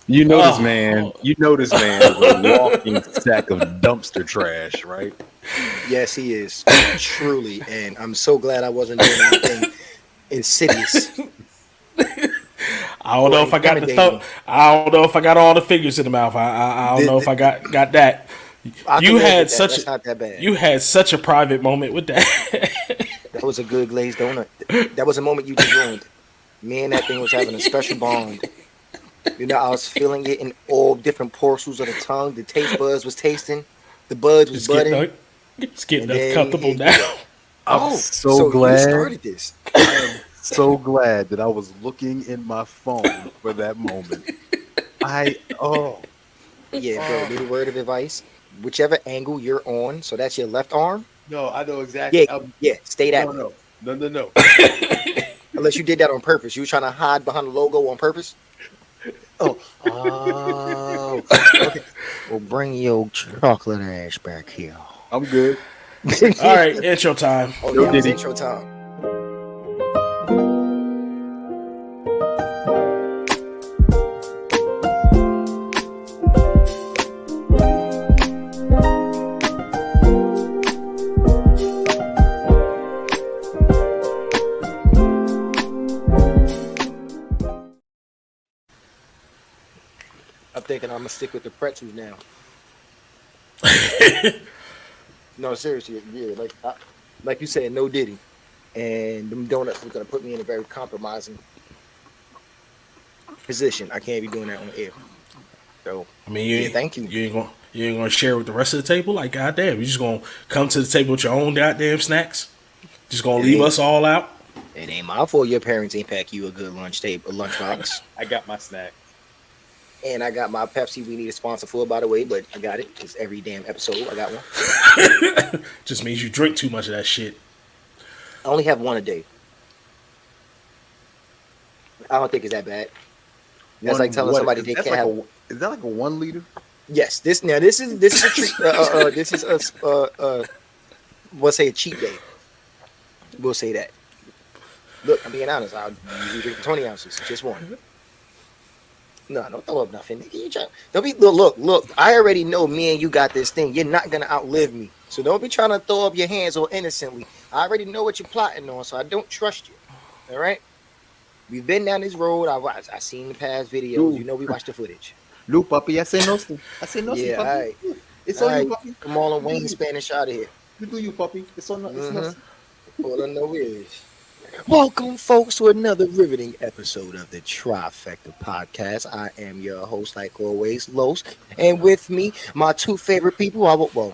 You know this man. Oh, You know this man is a walking sack of dumpster trash, right? Yes, he is truly, and I'm so glad I wasn't doing anything insidious I don't or know if I got the thumb. intimidating. I don't know if I got all the fingers in the mouth. I don't The, know if the, I got that. I can You live with had that. such That's not that bad. you had such a private moment with that. That was a good glazed donut. That was a moment you just ruined. Me and that thing was having a special bond. You know, I was feeling it in all different portions of the tongue. The taste buds was tasting. The buds was it's getting budding. un- it's getting And then uncomfortable here you go. now. I'm Oh, so so you glad. started this. I am so glad that I was looking in my phone for that moment. I oh Yeah, bro. oh Little word of advice. Whichever angle you're on, so that's your left arm. no, I know Yeah, exactly. yeah. Stay that No, way. no, no, no, no. Unless you did that on purpose. You were trying to hide behind the logo on purpose. Oh, oh. Okay. Well, bring your chocolate ass back here. I'm good. All right, intro time. Oh No yeah, it's Diddy. intro time. I'm thinking I'm gonna stick with the pretzels now. No, seriously, yeah, like you said, no Diddy, and them donuts was gonna put me in a very compromising position. I can't be doing that on air. So I mean, yeah, thank you. you ain't gonna share with the rest of the table. Like, goddamn, you just gonna come to the table with your own goddamn snacks. Just gonna It leave ain't us all out. it ain't my fault your parents ain't pack you a good lunchbox. I got my snack. And I got my Pepsi. We need a sponsor for it, by the way, but I got it. It's every damn episode. I got one. Just means you drink too much of that shit. I only have one a day. I don't think it's that bad. That's like telling somebody they that's can't like have. is that like a 1 liter? Yes, this is a treat. This is a we'll say a cheat day. We'll say that. Look, I'm being honest. I usually drink 20 ounces, just one. No, don't throw up nothing. Nigga. Don't be look. I already know me and you got this thing. You're not gonna outlive me, so don't be trying to throw up your hands or innocently. I already know what you're plotting on, so I don't trust you. All right. We've been down this road. I seen the past videos. Dude. You know we watched the footage. Look, puppy, I say nothing. I say nothing, Yeah, all puppy. right. It's All on you, right. puppy. Come on, Wayne Spanish out of here. You do you, puppy. It's on. It's Mhm. nothing. All I know is. Welcome, folks, to another riveting episode of the Trifecta Podcast. I am your host, like always, Los, and with me, my two favorite people. Well,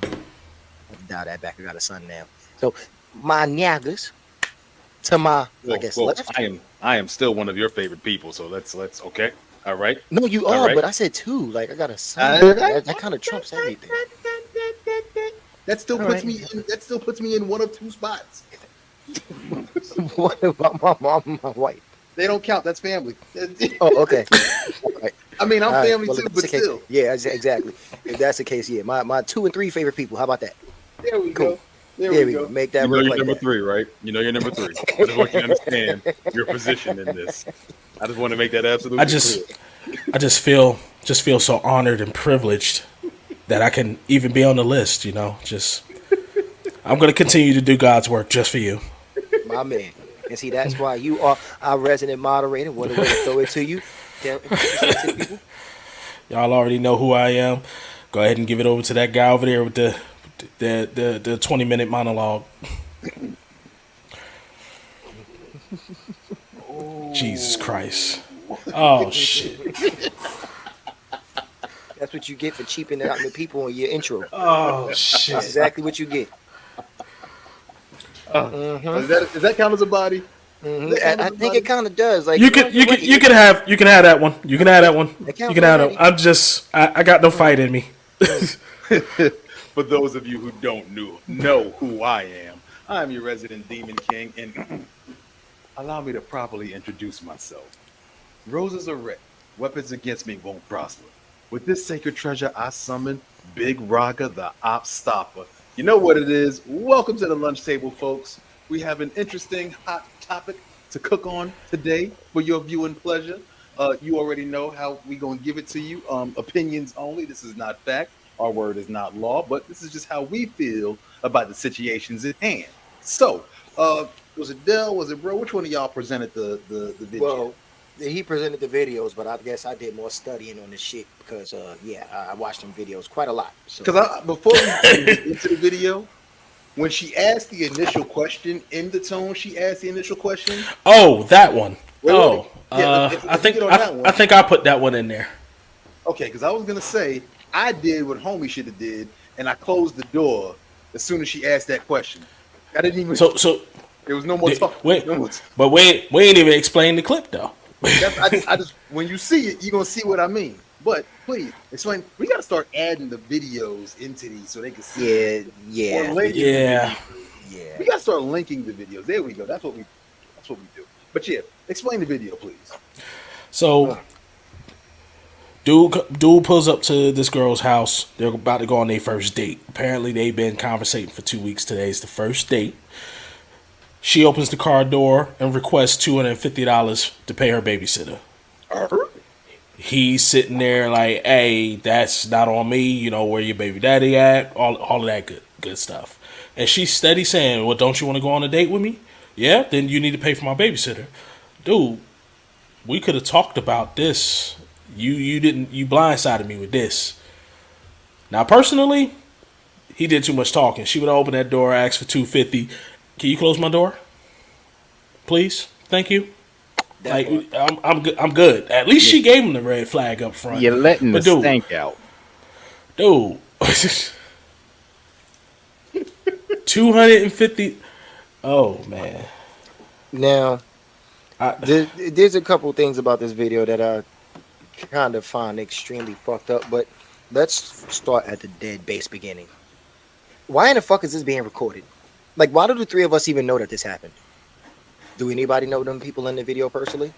dial that back. I got a son now. So, my nyagas to my, I guess, left. I am still one of your favorite people. So let's okay. All right. No, you All are, right. but I said two. Like I got a son. Uh, That kind of trumps everything. That still All puts right. me in. That still puts me in one of two spots. What about my mom and my wife? They don't count. That's family. Oh, okay. All right. I mean, I'm All right. family Well, too, if that's but the case, still. yeah, exactly. If that's the case, yeah, my 2 and 3 favorite people. How about that? There we Cool. go. There There we we go. go. Make that You know work you're like number that. 3, right? You know you're number 3. I just want you to understand your position in this. I just want to make that absolutely I just feel so honored and privileged that I can even be on the list. You know, just I'm gonna continue to do God's work just for you. My man. And see, that's why you are our resident moderator. What a way to throw it to you. Introduce yourself to the people. Y'all already know who I am. Go ahead and give it over to that guy over there with the 20-minute monologue. Jesus Christ. Oh shit. That's what you get for cheaping out the people on your intro. Oh That's shit. exactly what you get. Mhm. Does that count as a body? Mhm. I think it kind of does. Like You can have that one. You can have that one. It You counts can have already. that. I got no fight in me. For those of you who don't know who I am your resident Demon King, and allow me to properly introduce myself. Roses are red. Weapons against me won't prosper. With this sacred treasure, I summon Big Raga, the Op Stopper. You know what it is. Welcome to the lunch table, folks. We have an interesting, hot topic to cook on today for your viewing pleasure. You already know how we gonna give it to you. Opinions only. This is not fact. Our word is not law, but this is just how we feel about the situations at hand. So, was it Dell? Was it Bro? Which one of y'all presented the video? Well, he presented the videos, but I guess I did more studying on this shit because, I watched them videos quite a lot. So. Because before we get into the video, when she asked the initial question in the tone she asked the initial question. Oh, that one. Wait. Yeah, I think I put that one in there. Okay, because I was gonna say I did what homie should have did, and I closed the door as soon as she asked that question. I didn't even. So there was no more talk. Wait, no more but we ain't even explained the clip though. I just when you see it, you're gonna see what I mean. But please explain. We gotta start adding the videos into these so they can see. Yeah. Or linking Yeah. Yeah. We gotta start linking the videos. There we go. That's what we do. But yeah, explain the video, please. So, dude pulls up to this girl's house. They're about to go on their first date. Apparently, they've been conversating for 2 weeks. Today's the first date. She opens the car door and requests $250 to pay her babysitter. He's sitting there like, "Hey, that's not on me. You know, where your baby daddy at? All of that good stuff." And she's steady saying, "Well, don't you want to go on a date with me? Yeah, then you need to pay for my babysitter." Dude, we could have talked about this. You didn't. You blindsided me with this. Now, personally, he did too much talking. She would have opened that door, asked for $250. Can you close my door, please? Thank you. Like, I'm good. At least she gave him the red flag up front. You're letting the stank out. Dude. 250. Oh, man. Now, there's a couple things about this video that I kind of find extremely fucked up, but let's start at the dead base beginning. Why in the fuck is this being recorded? Like, why do the three of us even know that this happened? Do anybody know them people in the video personally?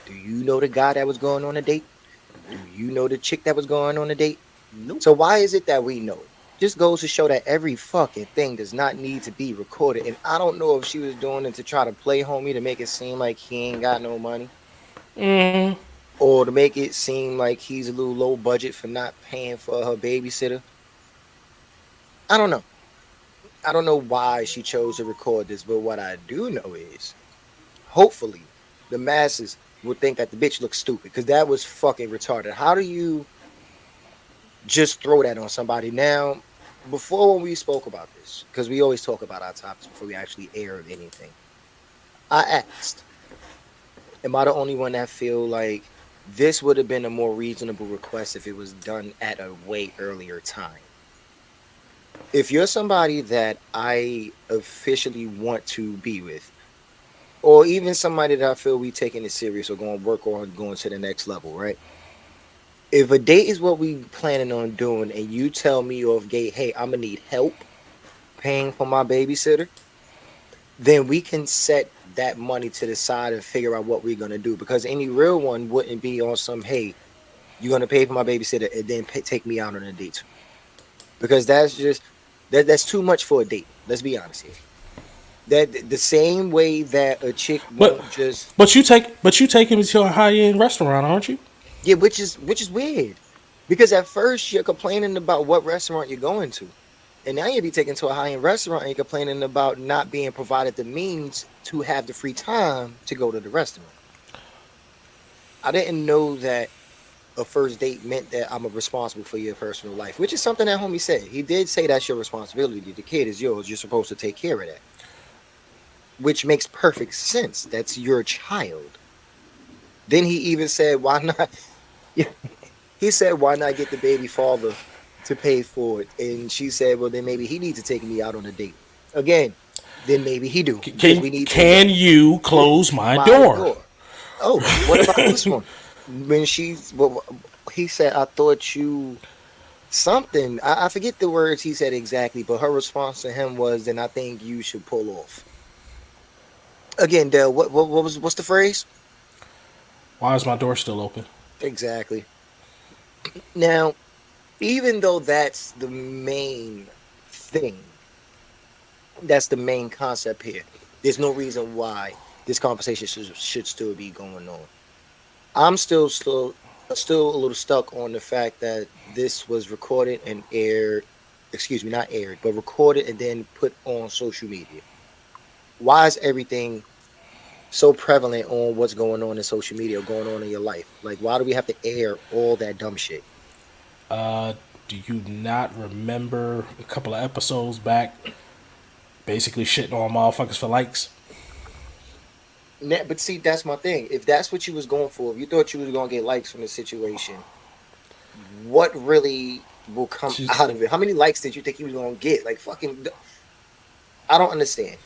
Do you know the guy that was going on a date? Do you know the chick that was going on a date? Nope. So why is it that we know it? Just goes to show that every fucking thing does not need to be recorded. And I don't know if she was doing it to try to play homie to make it seem like he ain't got no money. Or to make it seem like he's a little low budget for not paying for her babysitter. I don't know. I don't know why she chose to record this, but what I do know is hopefully the masses would think that the bitch looks stupid, because that was fucking retarded. How do you just throw that on somebody? Now, before when we spoke about this, because we always talk about our topics before we actually air anything, I asked, am I the only one that feel like this would have been a more reasonable request if it was done at a way earlier time? If you're somebody that I officially want to be with, or even somebody that I feel we taking it serious or going to work on going to the next level, right? If a date is what we planning on doing and you tell me off gate, hey, I'm going to need help paying for my babysitter, then we can set that money to the side and figure out what we're going to do. Because any real one wouldn't be on some, hey, you're going to pay for my babysitter and then take me out on a date. Because that's just, that's too much for a date. Let's be honest here. That the same way that a chick won't just. But you take him to a high end restaurant, aren't you? Yeah, which is weird, because at first you're complaining about what restaurant you're going to, and now you'll be taken to a high end restaurant and you're complaining about not being provided the means to have the free time to go to the restaurant. I didn't know that a first date meant that I'm responsible for your personal life, which is something that homie said. He did say that's your responsibility. The kid is yours. You're supposed to take care of that. Which makes perfect sense. That's your child. Then he even said, why not? He said, why not get the baby father to pay for it? And she said, well, then maybe he needs to take me out on a date. Again, then maybe he do. Can you close my door? Oh, what about this one? When he said, I thought you something. I forget the words he said exactly, but her response to him was, then I think you should pull off. Again, Dale, what's the phrase? Why is my door still open? Exactly. Now, even though that's the main thing, that's the main concept here. There's no reason why this conversation should still be going on. I'm still a little stuck on the fact that this was recorded and aired. Excuse me, not aired, but recorded and then put on social media. Why is everything so prevalent on what's going on in social media or going on in your life? Like, why do we have to air all that dumb shit? Do you not remember a couple of episodes back, basically shitting on motherfuckers for likes? But see, that's my thing. If that's what you was going for, if you thought you was gonna get likes from the situation, what really will come She's- out of it? How many likes did you think you was gonna get? Like, fucking, I don't understand.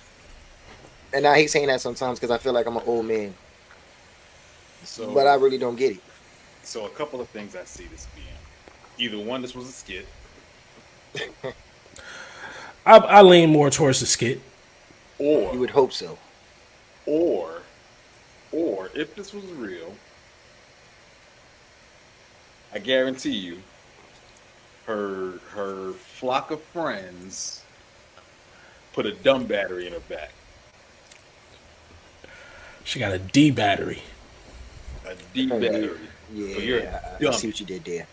And I hate saying that sometimes because I feel like I'm an old man, So, but I really don't get it. so a couple of things I see this being. Either one, this was a skit, I lean more towards the skit. or You would hope so. or or if this was real, I guarantee you, her flock of friends put a dumb battery in her back, She got a D battery. a D Oh, battery. Yeah, So you're I dumb. see what you did there.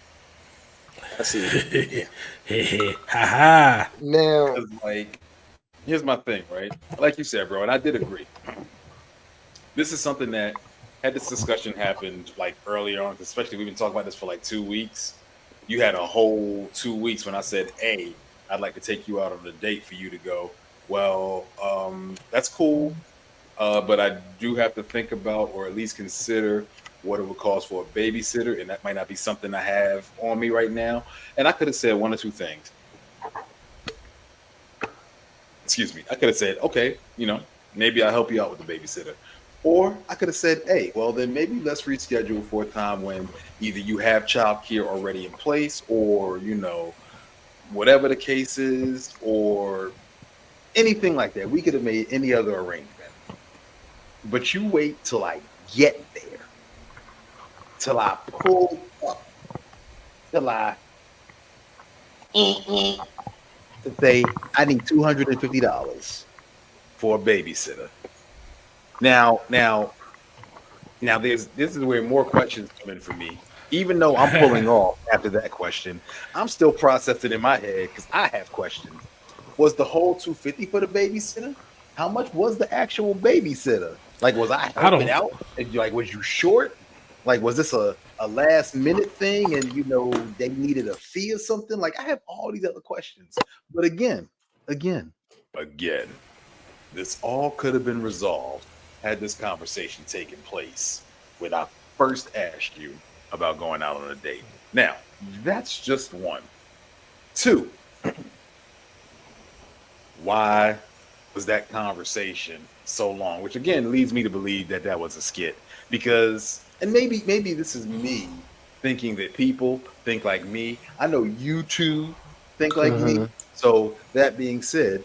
I see what you did there. Heh ha ha. Now, 'Cause, like, here's my thing, right? Like you said, bro, and I did agree. This is something that had this discussion happened like earlier on, especially we've been talking about this for like 2 weeks. You had a whole 2 weeks when I said, "Hey, I'd like to take you out on a date for you to go." Well, that's cool, but I do have to think about or at least consider what it would cost for a babysitter, and that might not be something I have on me right now. And I could have said one or two things. Excuse me. I could have said, okay, maybe I'll help you out with the babysitter. Or I could have said, hey, well, then maybe let's reschedule for a time when either you have childcare already in place or, whatever the case is, or anything like that. We could have made any other arrangement. But you wait till I get there, till I pull up, till I to say, I need $250 for a babysitter. Now, this is where more questions come in for me. Even though I'm pulling off after that question, I'm still processing in my head because I have questions. Was the whole 250 for the babysitter? How much was the actual babysitter? Like, was I helping out? And, like, was you short? Like, was this a last minute thing and they needed a fee or something? Like, I have all these other questions. But again, this all could have been resolved had this conversation taken place when I first asked you about going out on a date. Now, that's just one. Two, why was that conversation so long? Which again leads me to believe that that was a skit. Because, and maybe this is me thinking that people think like me. I know you two think like me. So that being said,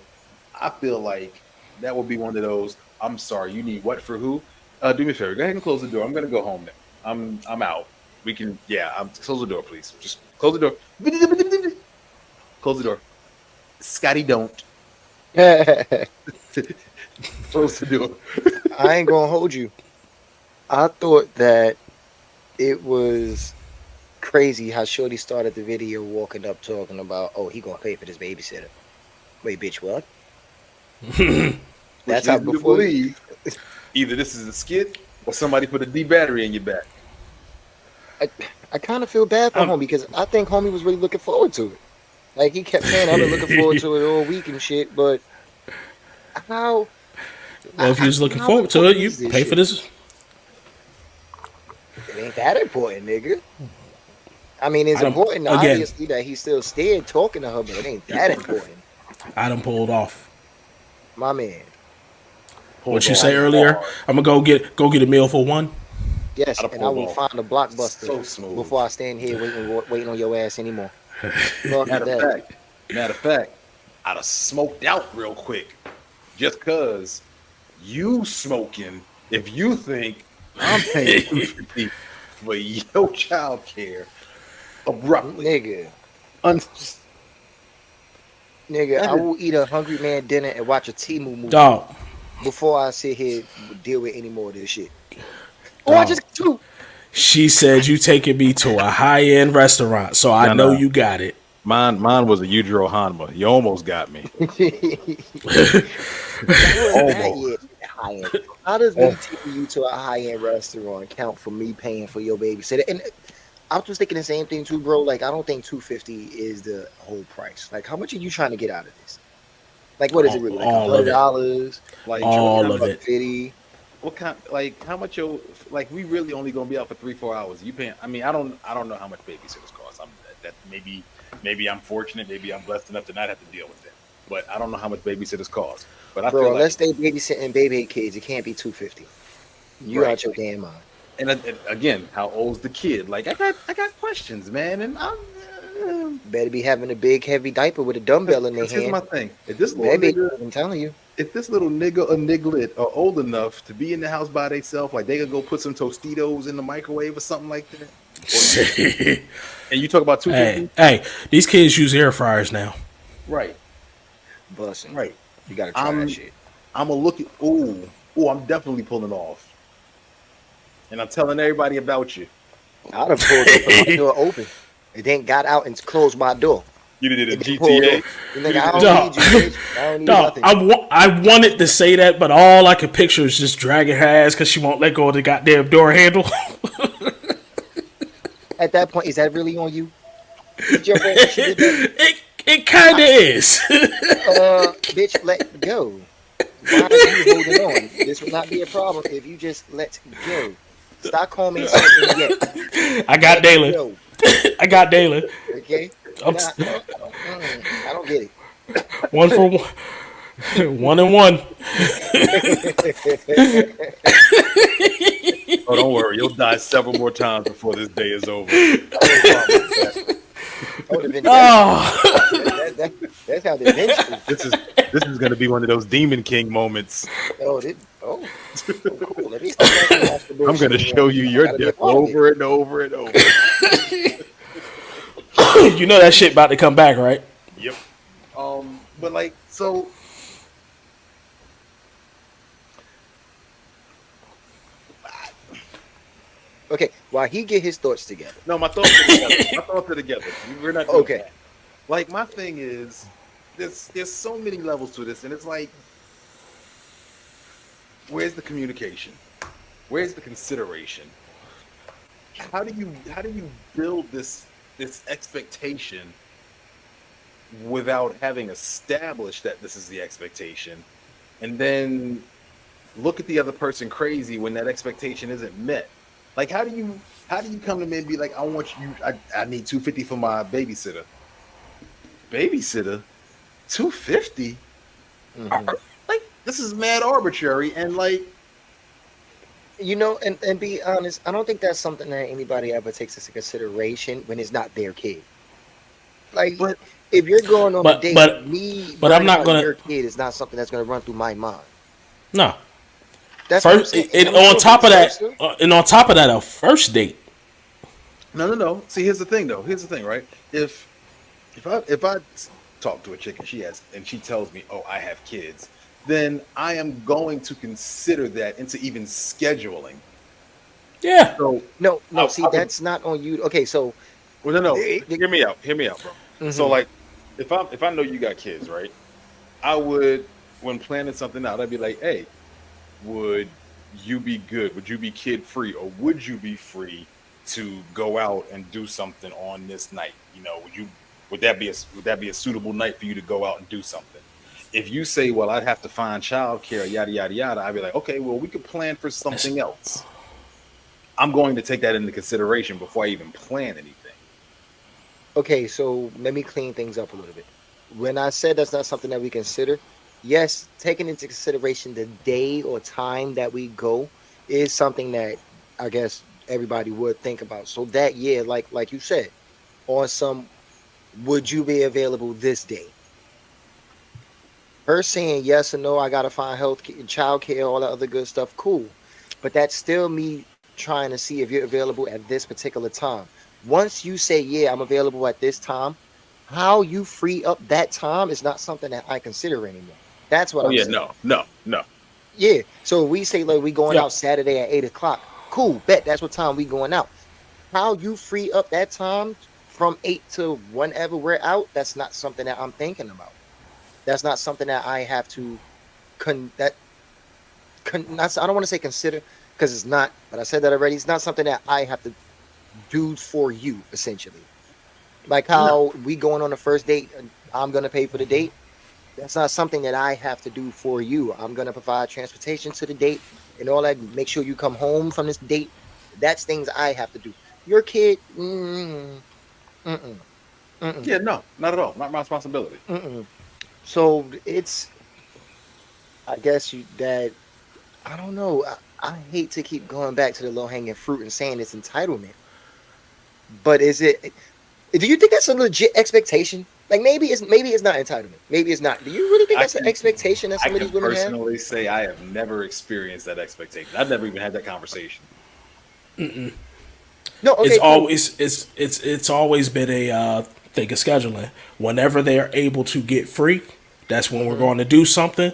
I feel like that would be one of those. I'm sorry, you need what for who? Do me a favor. Go ahead and close the door. I'm gonna go home now. I'm out. We can close the door, please. Just close the door. Close the door. Scotty, don't. Close the door. I ain't gonna hold you. I thought that it was crazy how Shorty started the video walking up talking about, oh, he gonna pay for this babysitter. Wait, bitch, what? That's how before believe either this is a skit or somebody put a D battery in your back. I kind of feel bad for homie because I think homie was really looking forward to it. Like he kept saying, I've been looking forward to it all week and shit. But how? Well, if you was looking how forward to it, important you is this pay shit? for this. It ain't that important, nigga. I mean, it's I don't- important, again- obviously, that he's still staying talking to her, but it ain't that important. I done pulled off. My man. What you say earlier? I'm gonna go get a meal for one. Yes, I'd have and I pulled will off. find a blockbuster So smooth. before I stand here waiting on your ass anymore. Fuck that. Matter of fact, I'd have smoked out real quick just cause you smoking. If you think I'm paying $250 for your child care, abruptly. Nigga, Just, nigga, that I is- will eat a Hungry Man dinner and watch a Temu movie Dog, before I sit here deal with any more of this shit. Oh, I dog. just two. She said you taking me to a high end restaurant, so I know nah. you got it. Mine was a Yujiro Hanma. You almost got me. That wasn't that Almost. yet. High end. How does me taking you to a high end restaurant count for me paying for your babysitter? And I was thinking the same thing too, bro. Like, I don't think $250 is the whole price. Like, how much are you trying to get out of this? Like, what is it really? Like All of it. $100? Like All of it. $50? what kind? Like how much? Like we really only gonna be out for 3-4 hours. You paying? I mean, I don't know how much babysitters cost. That maybe I'm fortunate. Maybe I'm blessed enough to not have to deal with it. But I don't know how much babysitters cost. But I Bro, feel unless like, they babysitting baby kids, it can't be $250. You Right. out your damn mind. and again, how old's the kid? Like I got questions, man, and I'm. Better be having a big heavy diaper with a dumbbell in their Here's my hand. thing. If this little Baby, nigga, I'm telling you. if this little nigga or niglet are old enough to be in the house by themselves, like they could go put some Tostitos in the microwave or something like that. hey, And you talk about 250, hey, these kids use air fryers now. right? Bussin'. Right. You gotta try I'm that shit. I'm gonna look at. Ooh, I'm definitely pulling off, and I'm telling everybody about you. I'd have pulled up with my door open. And then got out and closed my door. You did it And in then pulled GTA. off. And nigga, I Dog. don't need you, bitch. I don't need Dog, nothing. I wanted to say that, but all I could picture is just dragging her ass because she won't let go of the goddamn door handle. At that point, is that really on you? Did your friend she did that? it kind of is. Bitch, let go. Why are you holding on? This would not be a problem if you just let go. Stockholm ain't something yet. I got Let Dalen. go, I got Dalen. okay? I'm Nah, I don't get it. one for one. 1 and 1. Oh, don't worry, you'll die several more times before this day is over. I would have been Oh, that's how they vengeful. This is gonna be one of those Demon King moments. Oh, cool. Let me step back and watch the I'm gonna bullshit. show you your Gotta be a death part of it. over and over and over. you know that shit about to come back, right? Yep. But like, so Okay, while he get his thoughts together. no, my thoughts are together. My thoughts are together. We're not doing Okay. that. Like my thing is, there's so many levels to this, and it's like, where's the communication? Where's the consideration? How do you build this expectation without having established that this is the expectation, and then look at the other person crazy when that expectation isn't met? Like how do you come to me and be like, I want you, I need 250 for my babysitter. Babysitter, 250? Mhm. Like this is mad arbitrary, and like You know, and be honest, I don't think that's something that anybody ever takes into consideration when it's not their kid. Like, But- if you're going on but- a date, but- me, but I'm worrying not about gonna- your kid is not something that's going to run through my mind. No. That's what I'm First, saying. and I'm on saying top of vice that, versa. and on top of that, a first date. No. See, here's the thing, though. Here's the thing, right? If I talk to a chick and she tells me, "Oh, I have kids," then I am going to consider that into even scheduling. Yeah. So, No, I see, would- that's not on you. Okay, so well, no. Eh, eh, Hear me out, bro. So, mhm. like, if I know you got kids, right? I would, when planning something out, I'd be like, "Hey, would you be good? Would you be kid free, or would you be free to go out and do something on this night? You know, would that be a suitable night for you to go out and do something?" If you say, "Well, I'd have to find childcare, yada yada yada," I'd be like, "Okay, well, we could plan for something else." I'm going to take that into consideration before I even plan anything. Okay, so let me clean things up a little bit. When I said that's not something that we consider, yes, taking into consideration the day or time that we go is something that I guess everybody would think about. So that, yeah, like you said, on some, would you be available this day? Her saying yes or no, I gotta find health, child care, all that other good stuff. Cool, but that's still me trying to see if you're available at this particular time. Once you say, yeah, I'm available at this time, how you free up that time is not something that I consider anymore. That's what Oh I'm yeah, saying. no. Yeah. So if we say like we going Yep. out Saturday at 8 o'clock. Cool, bet that's what time we going out. How you free up that time from 8 to whenever we're out, that's not something that I'm thinking about. That's not something that I have to not, I don't want to say consider because it's not, but I said that already. It's not something that I have to do for you, essentially. Like No. how we going on the first date, and I'm gonna pay for the date. That's not something that I have to do for you. I'm gonna provide transportation to the date and all that. Make sure you come home from this date. That's things I have to do. Your kid, mm-mm, mm-mm, Yeah, no, not at all. Not my responsibility. mm-mm. So it's, I guess you that I don't know. I hate to keep going back to the low hanging fruit and saying it's entitlement, but is it? Do you think that's a legit expectation? Like maybe it's not entitlement. Maybe it's not. Do you really think I that's an can expectation that I some of can these women have? personally say I have never experienced that expectation. I've never even had that conversation. No. It's Okay. Cool. always it's always been a thing of scheduling. Whenever they are able to get free, that's when we're Hmm. going to do something.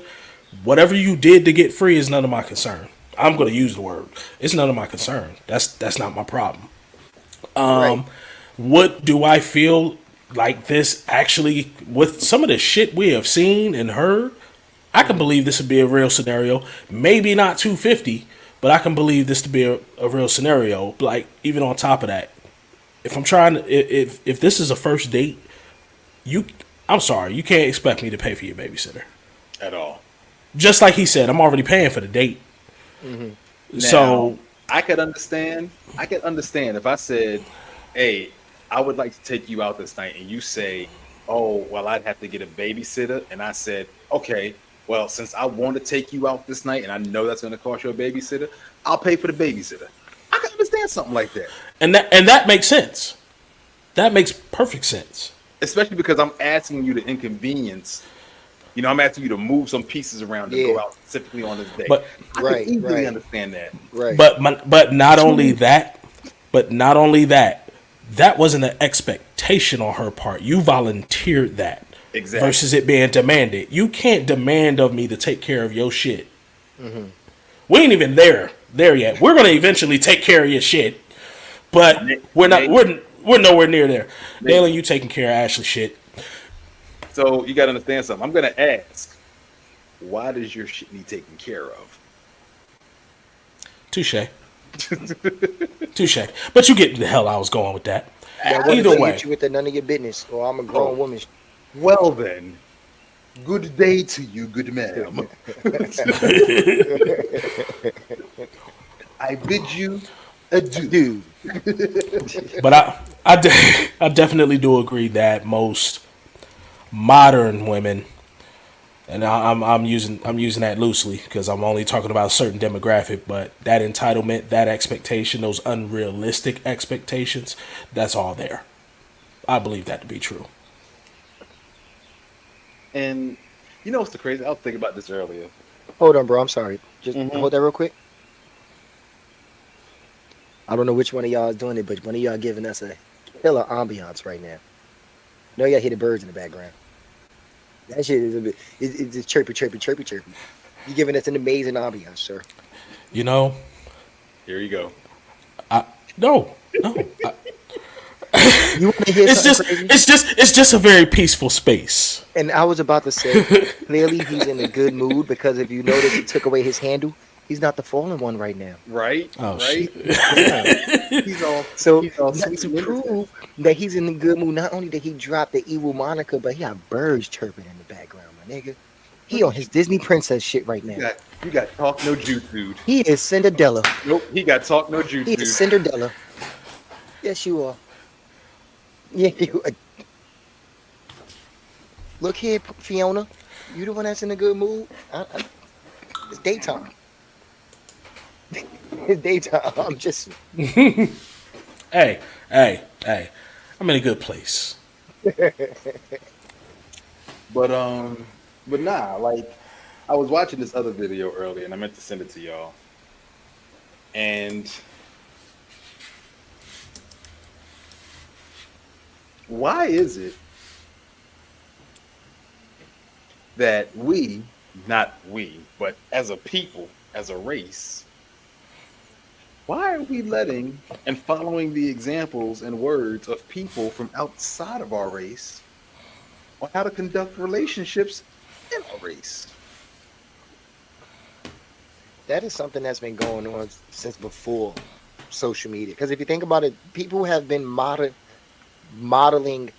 Whatever you did to get free is none of my concern. I'm going to use the word. It's none of my concern. That's not my problem. Right. What do I feel like this actually with some of the shit we have seen and heard? I can Hmm. believe this would be a real scenario. Maybe not 250, but I can believe this to be a real scenario. Like even on top of that, if I'm trying to, if this is a first date, you, I'm sorry, you can't expect me to pay for your babysitter. At all. Just like he said, I'm already paying for the date. Hmm. Now, So, I could understand. I could understand if I said, "Hey, I would like to take you out this night," and you say, "Oh, well, I'd have to get a babysitter," and I said, "Okay, well, since I want to take you out this night, and I know that's going to cost you a babysitter, I'll pay for the babysitter." I can understand something like that, and that makes sense. That makes perfect sense. especially because I'm asking you to inconvenience. I'm asking you to move some pieces around to Yeah. go out specifically on this day. But I can Right. easily Right. understand that. Right. but not only Two, that, that wasn't an expectation on her part. You volunteered that exactly. versus it being demanded. You can't demand of me to take care of your shit. Hmm. We ain't even there yet. We're gonna eventually take care of your shit, but we're not. Maybe, We're nowhere near there. maybe. Dalen, you taking care of Ashley shit? So you got to understand something. I'm going to ask, why does your shit need taken care of? Touche, touche. But you get the hell I was going with that. Now, what did Either she way, hit you with the none of your business? Or I'm a Oh, grown woman. well then. Good day to you, good ma'am. I bid you adieu. Dude. but I definitely do agree that most modern women, and I'm using that loosely because I'm only talking about a certain demographic, but that entitlement, that expectation, those unrealistic expectations, that's all there. I believe that to be true. And you know what's the crazy? I was thinking about this earlier. Hold on, bro. I'm sorry. Just Hmm. hold that real quick. I don't know which one of y'all is doing it, but one of y'all giving us a killer ambiance right now. No, y'all hear the birds in the background. That shit is a bit. It's just chirpy, chirpy, chirpy, chirpy. You're giving us an amazing ambiance, sir. You know, Here you go. no, no. You want to hear It's something just, crazy? it's just a very peaceful space. And I was about to say, clearly he's in a good mood because if you notice, he took away his handle. He's not the fallen one right now. Right? Oh Right? shit. Yeah. He's all So he's all that, sweet to and innocent. prove that he's in a good mood, not only did he drop the evil moniker, but he got birds chirping in the background, my nigga. He Look on at his Disney princess shit right you. now. You got talk no dude. He is Cinderella. Nope, he got talk no He is dude. Cinderella. Yes, you are. Yeah, you are. Look here, Fiona. You the one that's in a good mood? It's daytime. It's daytime. I'm just. Hey, hey. I'm in a good place. But but nah, like I was watching this other video earlier and I meant to send it to y'all. And Why is it that we, not we, but as a people, as a race, why are we letting and following the examples and words of people from outside of our race on how to conduct relationships in our race? That is something that's been going on since before social media. Because if you think about it, people have been modeling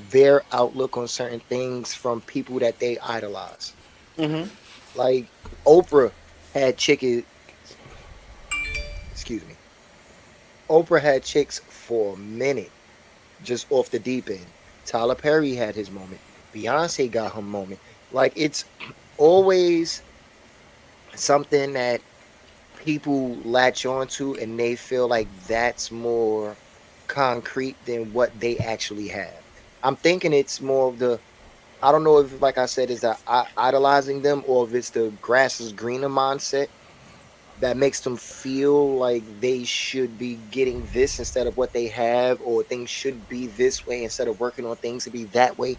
their outlook on certain things from people that they idolize. Mm-hmm. Like Oprah had chicken, excuse me. Oprah had chicks for a minute, just off the deep end. Tyler Perry had his moment. Beyonce got her moment. Like it's always something that people latch onto and they feel like that's more concrete than what they actually have. I'm thinking it's more of the, I don't know if, like I said, is that idolizing them or if it's the grass is greener mindset that makes them feel like they should be getting this instead of what they have, or things should be this way instead of working on things to be that way.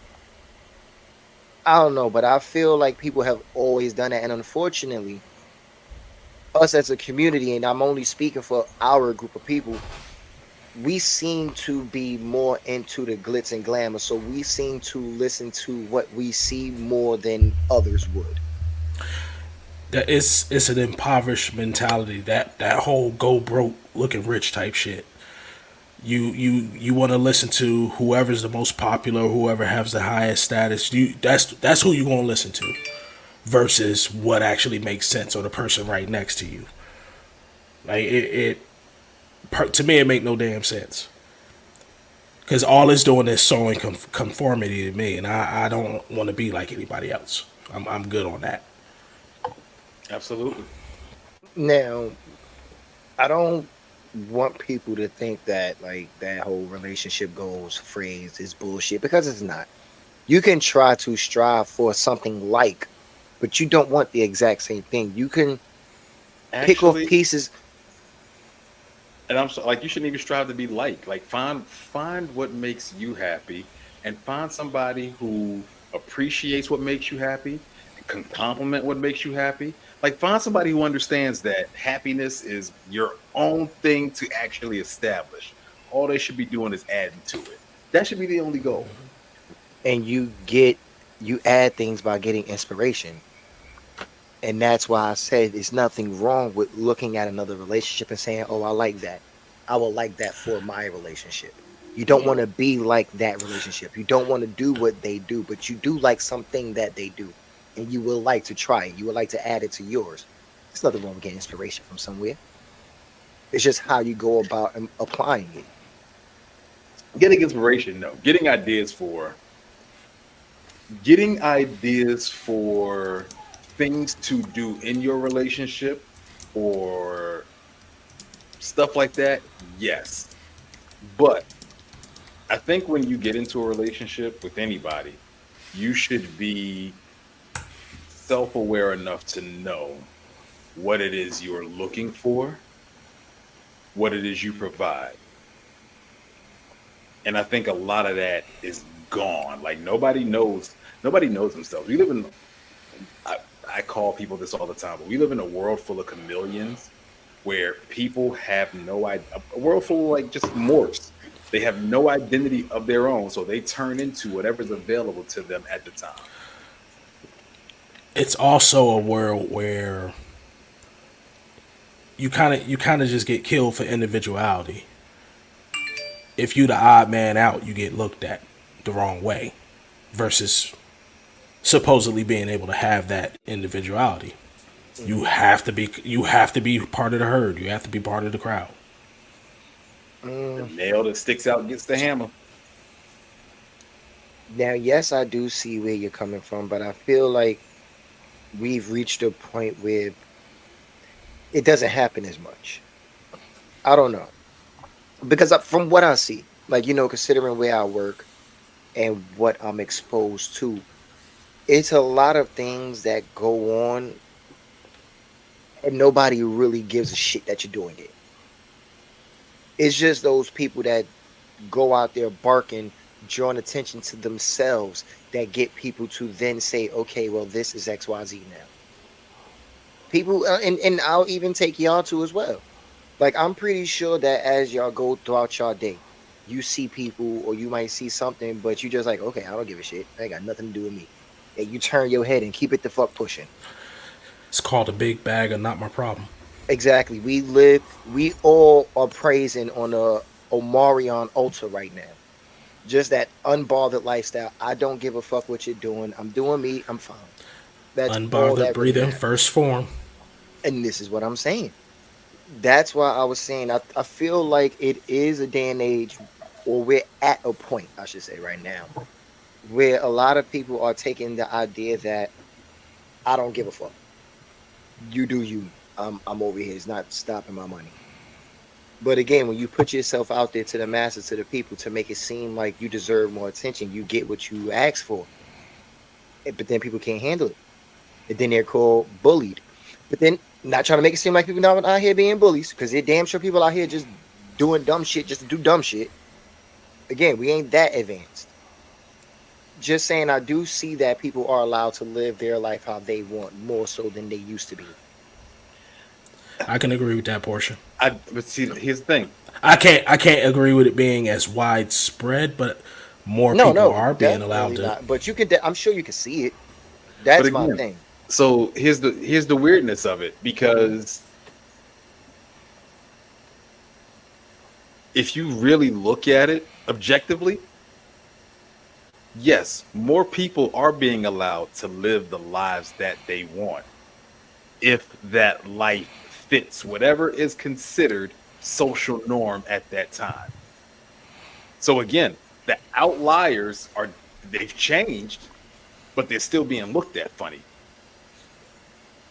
I don't know, but I feel like people have always done that. And unfortunately, us as a community, and I'm only speaking for our group of people, we seem to be more into the glitz and glamour. So we seem to listen to what we see more than others would. That it's an impoverished mentality. That whole go broke, looking rich type shit. You want to listen to whoever's the most popular, whoever has the highest status. That's who you want to listen to, versus what actually makes sense or the person right next to you. Like to me, it make no damn sense. Because all it's doing is showing conformity to me, and I don't want to be like anybody else. I'm good on that. Absolutely. Now, I don't want people to think that like that whole relationship goals phrase is bullshit, because it's not. You can try to strive for something like, but you don't want the exact same thing. You can pick off Actually, pieces. and I'm so, like, you shouldn't even strive to be like find what makes you happy, and find somebody who appreciates what makes you happy and can compliment what makes you happy. Like, find somebody who understands that happiness is your own thing to actually establish. All they should be doing is adding to it. That should be the only goal. And you add things by getting inspiration. And that's why I said there's nothing wrong with looking at another relationship and saying, oh, I like that. I would like that for my relationship. You don't want to be like that relationship. You don't want to do what they do, but you do like something that they do. And you will like to try it. You would like to add it to yours. There's nothing wrong with getting inspiration from somewhere. It's just how you go about applying it. Getting inspiration, no. Getting ideas for things to do in your relationship or stuff like that, yes. But I think when you get into a relationship with anybody, you should be self-aware enough to know what it is you're looking for, what it is you provide. And I think a lot of that is gone. Like, nobody knows themselves. I, I call people this all the time, but we live in a world full of chameleons where people have no idea, a world full of like just morphs. They have no identity of their own, so they turn into whatever's available to them at the time. It's also a world where you kind of just get killed for individuality. If you the odd man out, you get looked at the wrong way, versus supposedly being able to have that individuality. You have to be part of the herd. You have to be part of the crowd. The Mm, nail that sticks out gets the hammer. Now, yes, I do see where you're coming from, but I feel like we've reached a point where it doesn't happen as much. I don't know. Because from what I see, like, considering where I work and what I'm exposed to, it's a lot of things that go on and nobody really gives a shit that you're doing it. It's just those people that go out there barking drawing attention to themselves that get people to then say, okay, well, this is XYZ now. People, and I'll even take y'all to as well. Like, I'm pretty sure that as y'all go throughout your day, you see people or you might see something, but you just like, okay, I don't give a shit. That ain't got nothing to do with me. And you turn your head and keep it the fuck pushing. It's called a big bag of not my problem. Exactly. We all are praising on a Omarion Ultra right now. Just that unbothered lifestyle. I don't give a fuck what you're doing. I'm doing me. I'm fine. That's all Unbothered that really breathing, matters. first form. And this is what I'm saying. That's why I was saying I feel like it is a day and age, or we're at a point, I should say, right now, where a lot of people are taking the idea that I don't give a fuck. You do you. I'm over here. It's not stopping my money. But again, when you put yourself out there to the masses, to the people, to make it seem like you deserve more attention, you get what you ask for. But then people can't handle it. And then they're called bullied. But then, not trying to make it seem like people not out here being bullies, because they're damn sure people out here just doing dumb shit just to do dumb shit. Again, we ain't that advanced. Just saying, I do see that people are allowed to live their life how they want, more so than they used to be. I can agree with that portion. But see, here's the thing. I can't agree with it being as widespread, but more No, people no, are being allowed definitely to. not. But you can, I'm sure you can see it. But That's my again, thing. so here's the weirdness of it, because if you really look at it objectively, yes, more people are being allowed to live the lives that they want if that life fits whatever is considered social norm at that time. So again, the outliers they've changed, but they're still being looked at funny.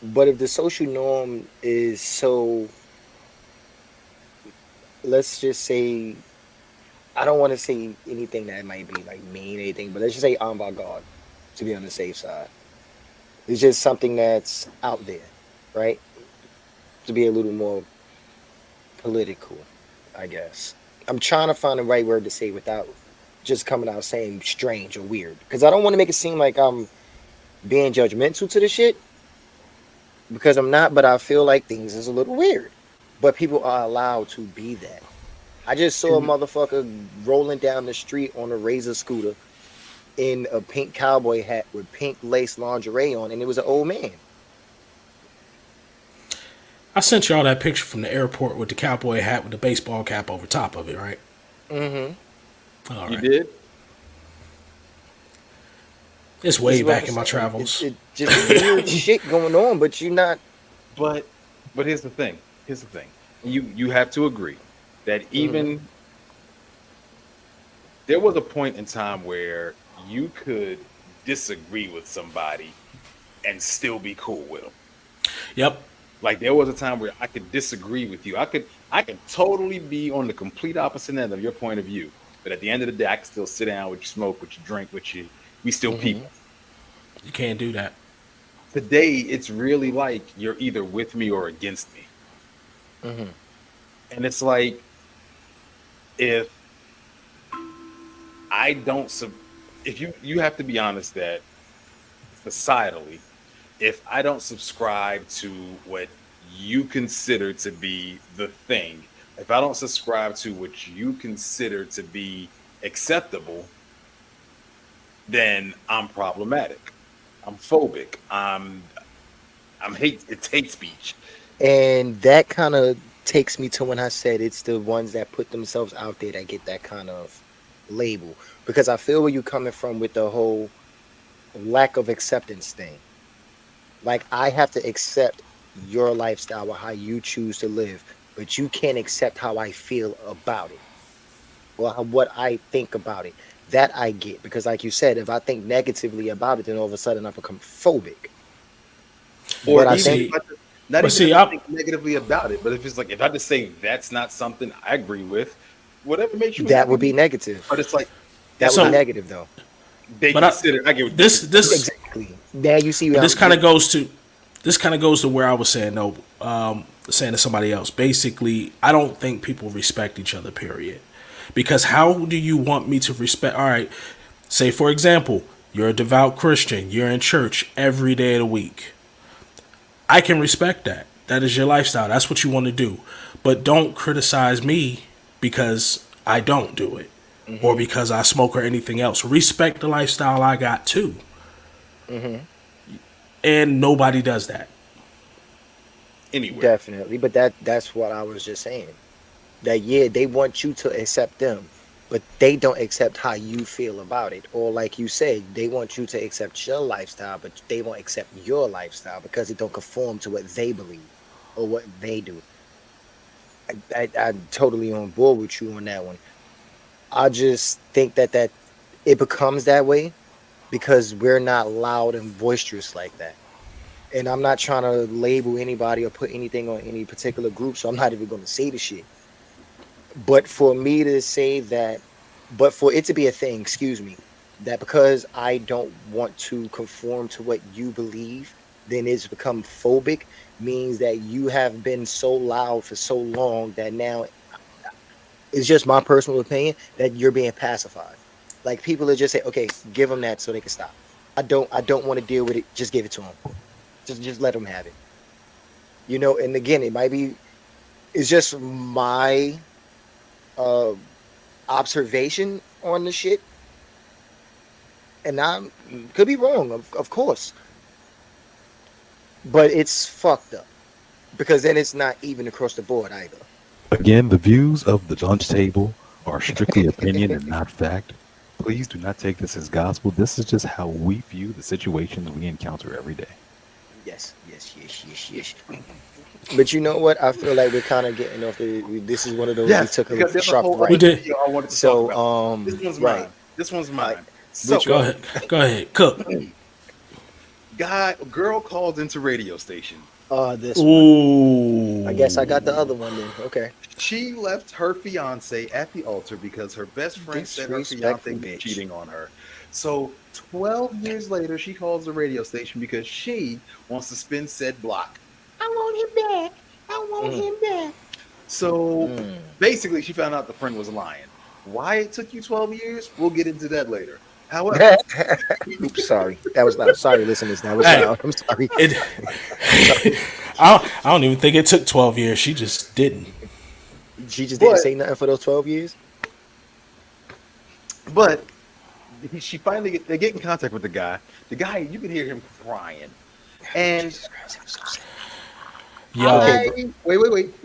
But if the social norm is so, let's just say, I don't want to say anything that might be like mean anything, but let's just say avant garde to be on the safe side. It's just something that's out there, right? To be a little more political, I guess. I'm trying to find the right word to say without just coming out saying strange or weird, because I don't want to make it seem like I'm being judgmental to the shit, because I'm not. But I feel like things is a little weird. But people are allowed to be that. I just saw a motherfucker rolling down the street on a Razor scooter in a pink cowboy hat with pink lace lingerie on, and it was an old man. I sent y'all that picture from the airport with the cowboy hat with the baseball cap over top of it, right? Mm-hmm. All You right. did? It's way This is what back I'm in my saying. travels. It just weird shit going on, but you're not. But here's the thing. Here's the thing. You have to agree that even there was a point in time where you could disagree with somebody and still be cool with them. Yep. Like there was a time where I could disagree with you. I could totally be on the complete opposite end of your point of view. But at the end of the day, I can still sit down with you, smoke with you, drink with you. We still people. You can't do that. Today, it's really like you're either with me or against me. Mm-hmm. And it's like if I don't sub if you have to be honest that societally, if I don't subscribe to what you consider to be the thing, if I don't subscribe to what you consider to be acceptable, then I'm problematic. I'm phobic. I'm hate. It's hate speech. And that kind of takes me to when I said it's the ones that put themselves out there that get that kind of label. Because I feel where you're coming from with the whole lack of acceptance thing. Like, I have to accept your lifestyle or how you choose to live, but you can't accept how I feel about it or what I think about it. That I get. Because, like you said, if I think negatively about it, then all of a sudden I become phobic. Or But I even think if not But even see, if I I think negatively about it, but if it's like if I just say that's not something I agree with, whatever makes you that happy. would be negative. But it's like That that's would be So- not negative, though. they but I- consider. I get what this Exactly. Now you see. But this kind of goes to where I was saying saying to somebody else. Basically, I don't think people respect each other. Period. Because how do you want me to respect? All right, say for example, you're a devout Christian, you're in church every day of the week. I can respect that. That is your lifestyle. That's what you want to do. But don't criticize me because I don't do it or because I smoke or anything else. Respect the lifestyle I got too. And nobody does that. Anyway, Definitely, but that's what I was just saying. That they want you to accept them, but they don't accept how you feel about it. Or like you said, they want you to accept your lifestyle, but they won't accept your lifestyle because it don't conform to what they believe or what they do. I'm totally on board with you on that one. I just think that it becomes that way because we're not loud and boisterous like that. And I'm not trying to label anybody or put anything on any particular group, so I'm not even going to say the shit. But for me to say that, but for it to be a thing, excuse me, that because I don't want to conform to what you believe, then it's become phobic, means that you have been so loud for so long that now it's just my personal opinion that you're being pacified. Like people are just say, okay, give them that so they can stop. I don't want to deal with it. Just give it to them. Just let them have it. And again, it might be, it's just my observation on the shit. And I could be wrong, of course. But it's fucked up. Because then it's not even across the board either. Again, the views of the lunch table are strictly opinion and not fact. Please do not take this as gospel. This is just how we view the situations we encounter every day. Yes. But you know what? I feel like we're kind of getting off this is one of those we took a sharp right. We did. video I wanted to So, talk about. This one's right. mine. This one's mine. Right. So, Go ahead, cook. girl called into radio station. This one. Ooh. I guess I got the other one then. Okay. She left her fiance at the altar because her best friend said her Disrespectful fiance was bitch. cheating on her. So 12 years later, she calls the radio station because she wants to spin said block. I want him back. I want him back. So basically, she found out the friend was lying. Why it took you 12 years? We'll get into that later. However, Oops, sorry. That was loud. Sorry, listeners. That was Hey. loud. I'm sorry. I don't even think it took 12 years. She just didn't. She just didn't say nothing for those 12 years. but she finally they get in contact with the guy. The guy, you can hear him crying. And Jesus Christ, I'm so sad. Yo, wait.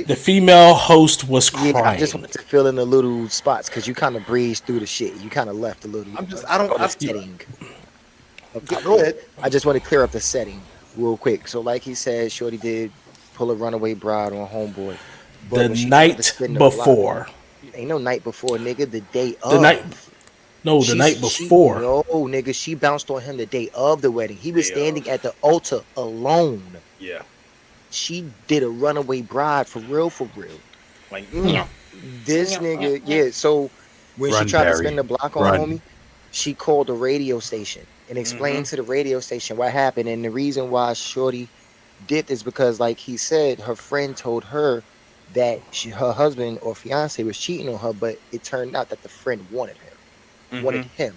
the female host was crying. Yeah, I just wanted to fill in the little spots because you kind of breezed through the shit. You kind of left a little. Setting. Okay, Go ahead. I just want to clear up the setting real quick. So, like he said, Shorty did pull a runaway bride on homeboy. But The when she tried night to spin the block- before. Ain't no night before, nigga. The day of. The night before. No, nigga. She bounced on him the day of the wedding. He was Day standing at the altar alone. Yeah. She did a runaway bride for real. Like, This nigga, yeah. So when Run, she tried to Barry. spin the block on Run. homie, she called the radio station and explained to the radio station what happened. And the reason why Shorty dipped is because, like he said, her friend told her that her husband or fiance was cheating on her, but it turned out that the friend wanted him.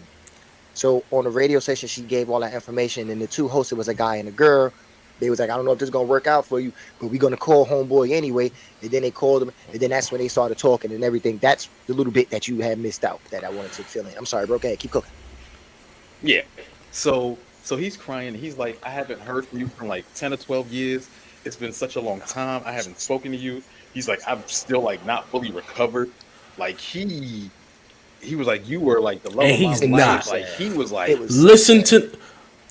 So on the radio station, she gave all that information, and the two hosts, it was a guy and a girl. They was like, I don't know if this is gonna work out for you, but we're gonna call homeboy anyway. And then they called him, and then that's when they started talking and everything. That's the little bit that you had missed out that I wanted to fill in. I'm sorry, bro. Okay, keep cooking. Yeah. So he's crying. He's like, I haven't heard from you for like 10 or 12 years. It's been such a long time. I haven't spoken to you. He's like, I'm still like not fully recovered. Like he was like, you were like the love And of my he's life. not. Like he was like, It was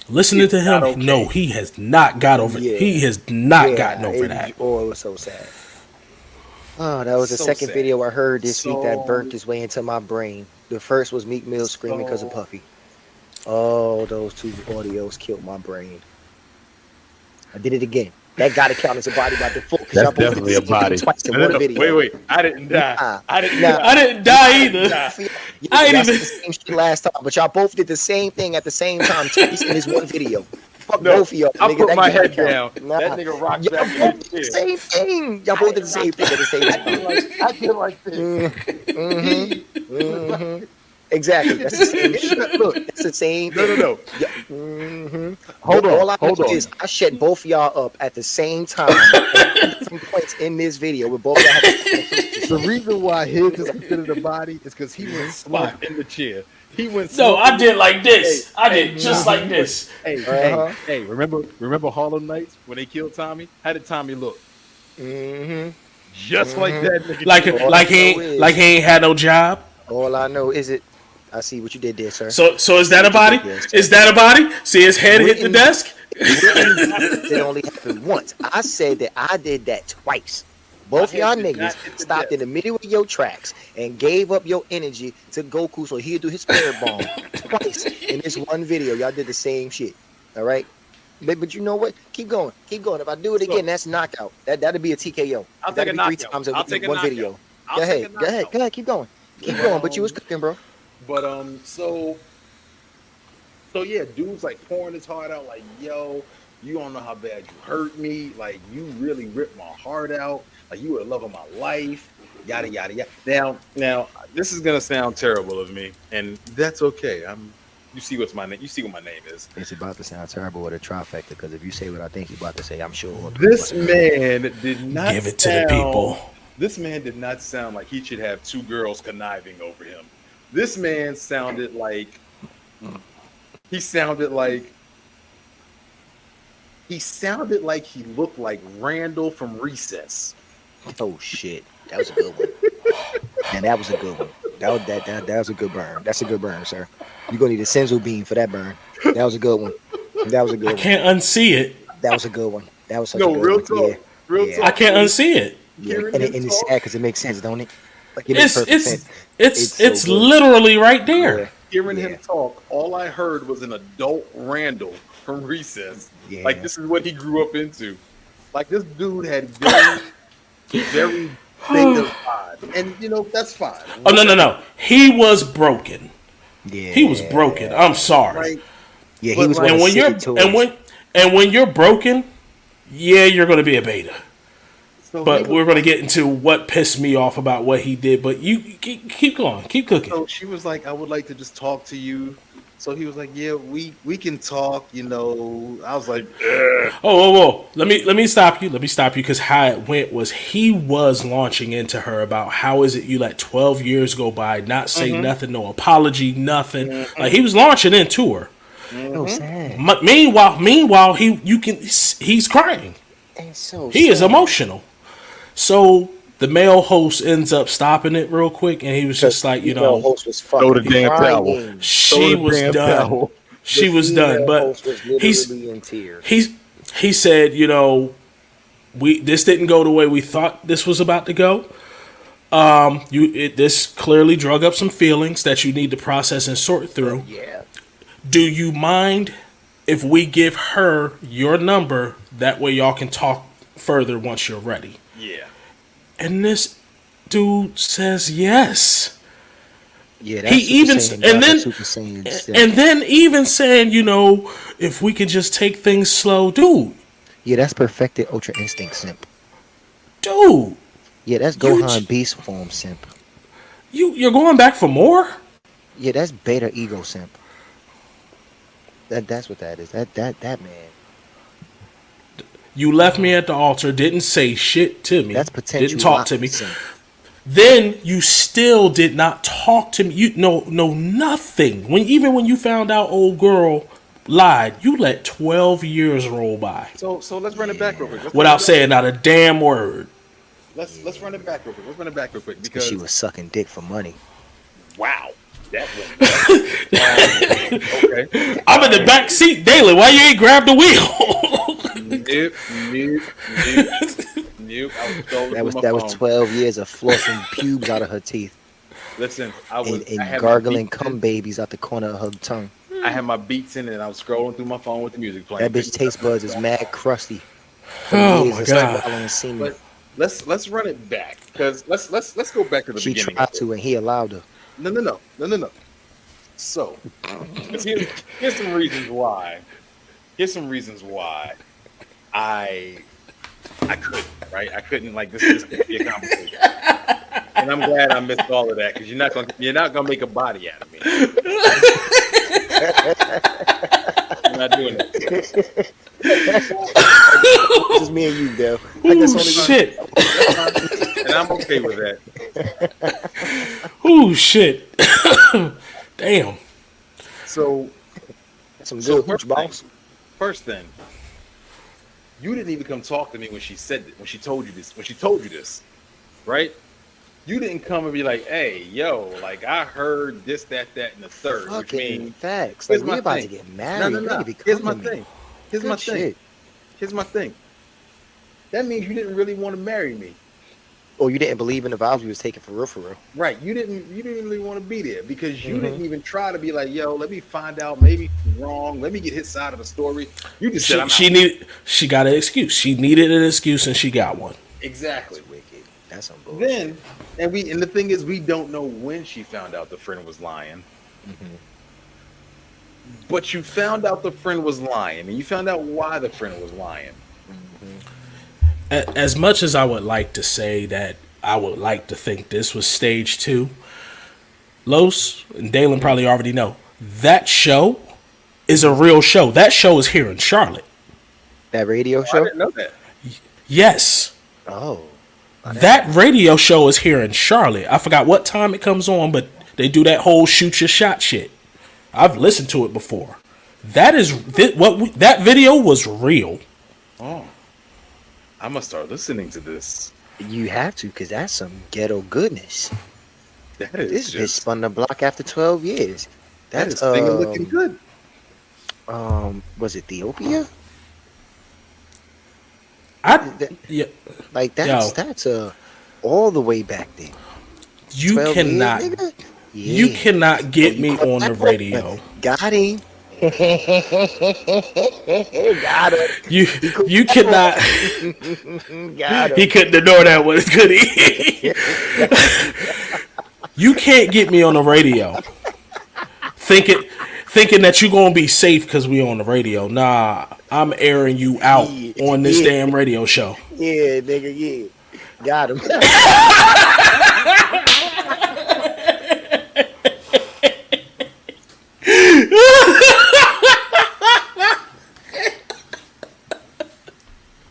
Listening to him, not okay. no, he has not got over it. Yeah. He has not gotten over that. Oh, it was so sad. Oh, that was the So second sad. video I heard this week that So- burnt its way into my brain. The first was Meek Mill screaming because of Puffy. Oh, those two audios killed my brain. I did it again. That gotta count as a body by default. 'Cause That's y'all both did definitely the a same thing body. twice in one video. Wait. I didn't die. Nah. I didn't Nah. die. I didn't die either. Nah. I ain't Y'all even- said the same shit last time, but y'all both did the same thing at the same time twice in this one video. Fuck No, both of y'all. I nigga. put That my gotta head count. down. Nah. That nigga rocked Y'all back in both his did the chair. same thing. Y'all both did the same thing at the same I time. did like this. Exactly. That's the same shit. Look, That's the same no, thing. no. Yeah. Mm-hmm. Hold All I on, hold know on. is I shut both of y'all up at the same time at different points in this video with both of y'all. The reason why his is considered a body is because he went slump in the chair. He went No, slump. I did like this. I hey, did just like this. Hey, remember Harlem Nights when they killed Tommy? How did Tommy look? Mm-hmm. Just like that nigga. Like did. All I know is- he ain't had no job. All I know is it. I see what you did there, sir. So is that a body? Yes, Is that a body? See his head hit the Britain- desk? It only happened once. I said that I did that twice. Both My y'all head did not niggas hit the stopped in the middle of your tracks and gave up your energy to Goku so he'd do his spirit bomb twice in this one video. Y'all did the same shit. All right. But you know what? Keep going. Keep going. If I do it again, that's knockout. That'd be a TKO. I'll That'd take a be 3 knockout. times in I'll take a one knockout. video. I'll Go take a ahead. Go ahead. knockout. Go ahead. Keep going. Keep But, going. But you was cooking, bro. But so yeah, dude's like pouring his heart out, like, yo, you don't know how bad you hurt me, like you really ripped my heart out, like you were the love of my life, yada yada yada. Now, this is gonna sound terrible of me, and that's okay. You see what's my name? You see what my name is? It's about to sound terrible with a trifecta because if you say what I think you're about to say, I'm sure. This man did not Give it to the people. This man did not sound like he should have two girls conniving over him. This man sounded like he looked like Randall from Recess. Oh shit, that was a good one. Man, that was a good one. That was a good burn. That's a good burn, sir. You're gonna need a Senzu beam for that burn. That was a good one. That was a good I one. can't unsee it. That was a good one. That was such No, a good real one. talk. Yeah. Real Yeah. talk. I can't unsee it. Yeah. Hearing And him it's talk- sad because it makes sense, don't it? Like it makes perfect sense. It's It's so good. literally right there. Yeah. Hearing Yeah. him talk, all I heard was an adult Randall from Recess. Yeah. Like this is what he grew up into. Like this dude had very, very beta vibe, and you know that's fine. Oh no. He was broken. Yeah. He was broken. I'm sorry. Right? Yeah, he But was like- one And of when you're City Tours. and when you're broken, yeah, you're gonna be a beta. So But he was- we're gonna get into what pissed me off about what he did. But you keep going, keep cooking. So she was like, I would like to just talk to you. So he was like, yeah, we can talk, you know. I was like, ugh. Oh, let me stop you. Let me stop you because how it went was he was launching into her about how is it you let 12 years go by, not say nothing, no apology, nothing. Like he was launching into her. So sad. Meanwhile, he's crying. It's so He is sad. emotional. So the male host ends up stopping it real quick, and he was just like, you Female know, host was Throw the fucking damn towel. crying. she was damn done. towel. She The was done. female But host was he's literally in tears. he said, you know, this didn't go the way we thought this was about to go. This clearly drug up some feelings that you need to process and sort through. Yeah. Do you mind if we give her your number? That way y'all can talk further once you're ready. Yeah. And this dude says yes. Yeah, He even and then Super Saiyan stuff. and then even saying, you know, if we could just take things slow, dude. Yeah, that's perfected Ultra Instinct simp. Dude, Yeah, that's You Gohan j- Beast form simp. you're going back for more? Yeah, that's Beta Ego simp. That's what that is. That man. You left me at the altar, didn't say shit to me. That's potential. Didn't talk to Lock me. simp. Then you still did not talk to me. You know nothing. Even when you found out old girl lied, you let 12 years roll by So let's run it back real quick. without saying not a damn word. Let's run it back real quick. Let's run it back real quick Because because she was sucking dick for money. wow, that went okay. I'm in the back seat daily. Why you ain't grabbed the wheel? Nope. I was scrolling That was through my phone. 12 years of flossing pubes out of her teeth Listen, I and had my gargling beats cum babies out the corner of her tongue. in. I had my beats in and I was scrolling through my phone with the music playing. That bitch taste buds is mad crusty. Oh Years my of god. swallowing semen. But let's run it back because let's go back to the She beginning. tried to, and he allowed her. No. So here's some reasons why. here's some reasons why I couldn't, right? I couldn't like this could be a conversation. And I'm glad I missed all of that because you're not gonna make a body out of me. I'm not doing it. It's just me and you, Dale. Ooh, shit. And I'm okay with that. Ooh, shit. Damn. So That's some So good hooch, boss. first thing, you didn't even come talk to me when she said when she told you this, right? You didn't come and be like, "Hey, yo, like I heard this, that, and the third," which Fucking means facts. here's Like, my we about thing. to get no, married. no, You no. need to be Here's my coming to me. thing. Here's Good my thing. shit. Here's my thing. That means you didn't really want to marry me, Or you didn't believe in the vows we was taking for real, for real. right? You didn't really want to be there because you Mhm. didn't even try to be like, "Yo, let me find out. Maybe she's wrong. Let me get his side of the story." You just said, She got an excuse. She needed an excuse and she got one. exactly." That's wicked. That's some bullshit. Then, and the thing is, we don't know when she found out the friend was lying. Mhm. But you found out the friend was lying, and you found out why the friend was lying. As much as I would like to say that I would like to think this was stage 2, Los and Dalen probably already know that show is a real show. That show is here in Charlotte. That radio I show? didn't know that. Yes. Oh. That radio show is here in Charlotte. I forgot what time it comes on, but they do that whole shoot your shot shit. I've listened to it before. That video was real. Oh, I must start listening to this. You have to, because that's some ghetto goodness. That is This bitch just spun the block after 12 years. that That's is thing looking good. Was it Ethiopia? Yeah, Like Yo. that's all the way back then. you 12 cannot. years, nigga? You Yeah. cannot get You me caught on the that one? radio. Got him. Got him. You cannot. Got He him. couldn't ignore that one, could he? You can't get me on the radio thinking that you're gonna be safe because we on the radio. Nah, I'm airing you out Yeah. on this Yeah. damn radio show. Yeah, nigga, yeah. Got him.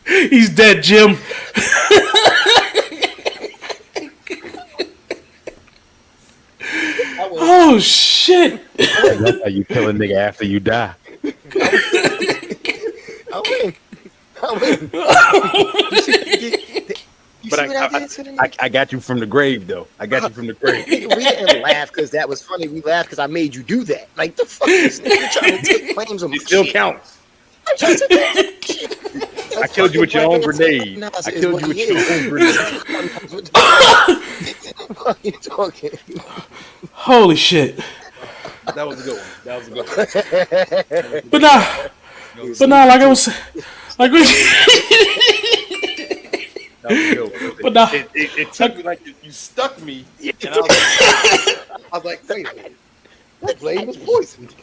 He's dead, Jim. Oh shit! That's how you kill a nigga after you die. I win. You But see what I did to the nigga? I got you from the grave, though. I got you from the grave. We didn't laugh because that was funny. We laughed because I made you do that. Like, the fuck is this nigga trying to take claims on my It still shit? counts. I'm trying to take claims on my shit. I killed you with your own grenade. I killed you with your own grenade. What are you talking? Holy shit! That was a good one. That was a good one. But nah, like I was, like we. That was a good one. But nah. It took me like you stuck me, and I was like, wait a minute. That blade was poisoned.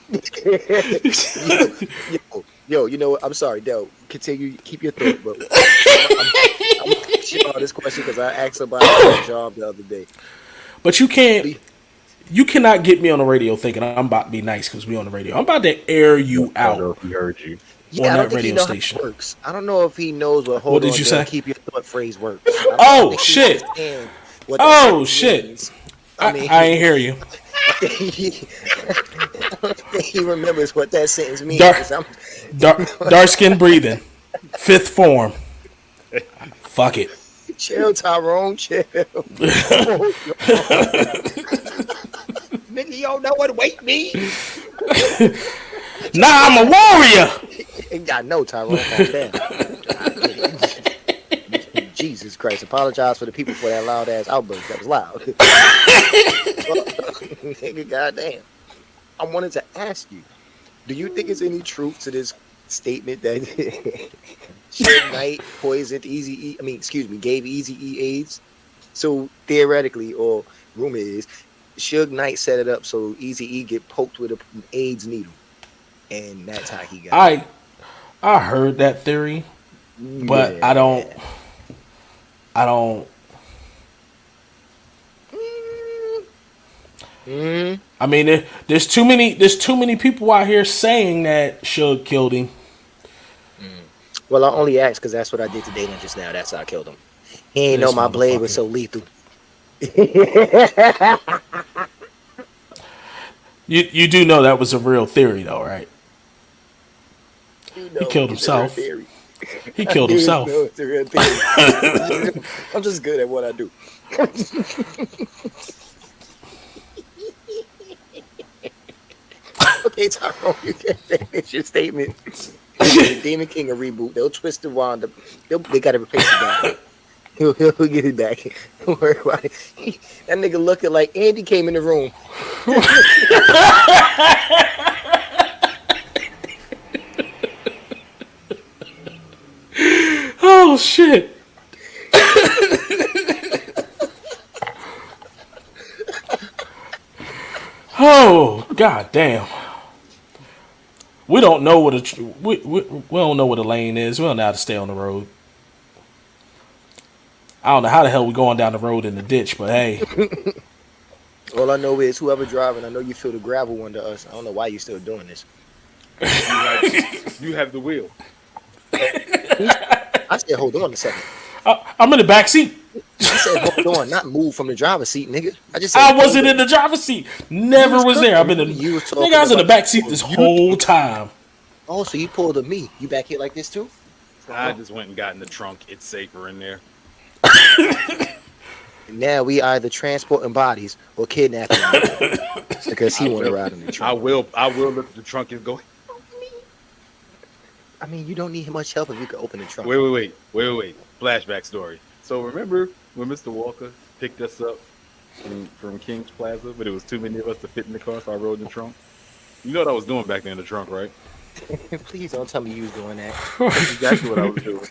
Yo, you know what? I'm sorry, Del. Continue. Keep your thought, bro. I'm gonna on this question because I asked somebody about a job the other day. But you cannot get me on the radio thinking I'm about to be nice because we on the radio. I'm about to air you I don't know out. if he heard you. Yeah, On I that don't think he radio knows station. how it works. I don't know if he knows what hold What did on, you Del, say? keep your thought phrase works. Oh, shit. Oh, shit. Means. I mean, ain't hear you. he remembers what that sentence means. Dark skin breathing. Fifth form. Fuck it. Chill, Tyrone, chill. Nigga, you don't know what wait means. Nah, I'm a warrior. I know, Tyrone. Calm down. Jesus Christ. Apologize for the people for that loud ass outburst. That was loud. Nigga, goddamn. I wanted to ask you, do you think there's any truth to this statement that Suge Knight poisoned Eazy-E? Gave Eazy-E AIDS? So theoretically, or rumor is, Suge Knight set it up so Eazy-E get poked with an AIDS needle. And that's how he got it. I heard that theory, but Yeah. I don't. Mm, I mean, there's too many people out here saying that Suge killed him. well, I only asked because that's what I did to Dalen just now. That's how I killed him. He ain't know This my blade was motherfucker. so lethal. You do know that was a real theory, though, right? You He know, killed it's a real himself. theory. He killed You himself. know it's a real theory. I'm just good at what I do. Okay, Tyrone, you can finish your statement. Demon King a reboot. They'll twist the wand. They gotta replace the guy. He'll get it back. Don't worry about it. That nigga looking like Andy came in the room. Oh shit. Oh god damn. We don't know what we don't know what a lane is. We don't know how to stay on the road. I don't know how the hell we going down the road in the ditch, but hey, All I know is whoever driving, I know you feel the gravel under us. I don't know why you still doing this. You have the wheel. I said, hold on a second. I'm in the back seat. I said, hold on, not move from the driver's seat, nigga. I just said, I wasn't in the driver's seat. Never was there. I've been in. You was talking Nigga, I was in the about- back seat this whole time. Oh, so you pulled a me. You back here like this too? I just went and got in the trunk. It's safer in there. Now we either transporting bodies or kidnapping him because he want to ride in the I trunk. will look at the trunk and go. I mean, you don't need much help if you can open the trunk. Wait. Flashback story. So remember when Mr. Walker picked us up from King's Plaza, but it was too many of us to fit in the car, so I rode in the trunk. You know what I was doing back there in the trunk, right? Please don't tell me you was doing that. That's exactly what I was doing.